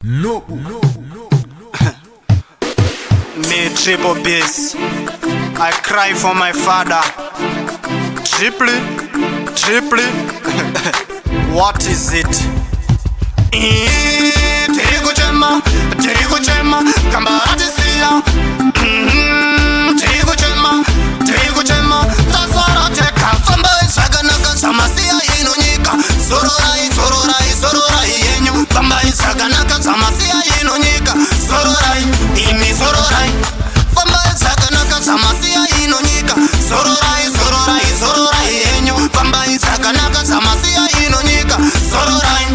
No. Me triple bass. I cry for my father. Triple. What is it? Tiri kuchema, kamba atisia. Tiri kuchema, tasara teka. Famba isaganaka, samasia inonyika. Sororai yenyu. Famba isaganaka, samasia inonyika. Sororai. Famba isaganaka, samasia inonyika. Sororai yenyu. Famba isaganaka, samasia inonyika. Sororai.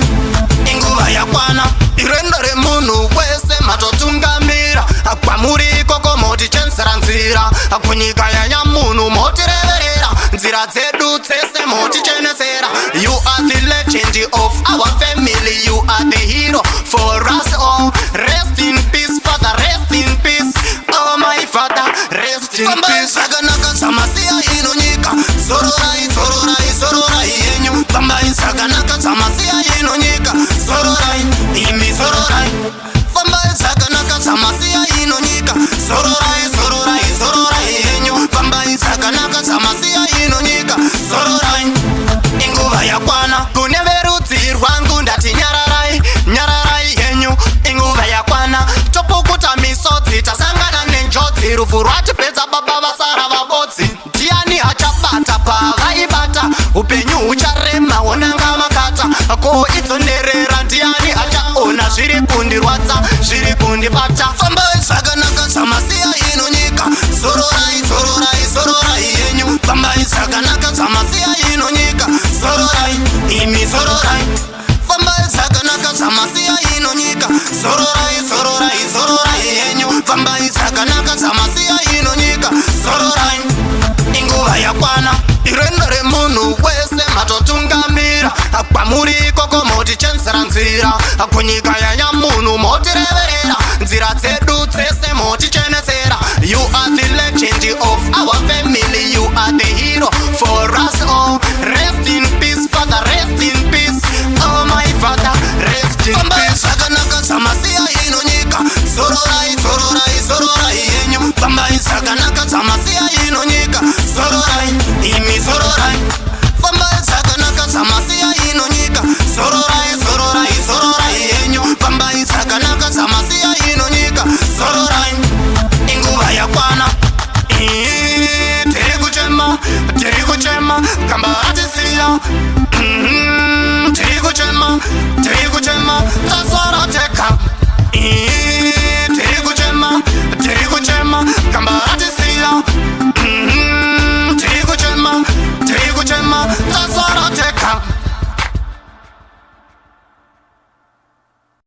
Inguva yakwana irendere munhu wese matotungamira kwamuri koko motichensera nzira kunyika yanyamunhu motireverera nzira dzedu dzese motichenesera. You are the legend of our family, you are the hero for us all. Rest in peace father, rest in peace, oh my father, rest in peace. Saganaka samasia inonyika. Sororai yenyu. Bamba saganaka samasia inonyika. Sororai Famba saganaka samasia inonyika. Sororai yenyu. Bamba saganaka samasia inonyika. Sororai. Inguva yakwana kune verudzi rwangu ndati nyararai yenyu. Inguva yakwana topukuta misodzi tasangana nenjodzi. Rufu rwatipedza baba vasara vabodzi. Ndiani achabata pavaibata upenyu hucharema onanga makata ko idzonerera. Ndiani achaona zviri kundirwadza zviri kundibata. Famba saganaka samasia inonyika. Sororai yenyu. Famba saganaka samasia inonyika. Sororai Famba saganaka samasia inonyika. Sororai yenyu. Famba saganaka samasia inonyika. Sororai. Inguva yakwana irendere munhu wese matotungamira kwamuri koko motichensera nzira kunyika yanyamunhu motireverera nzira dzedu dzese motichenesera. You are the legend of our family, you are the hero for us all. Rest in peace father, rest in peace, oh my father, rest in peace. Saganaka samasia inonyika. Sororai yenyu. Bamba saganaka samasia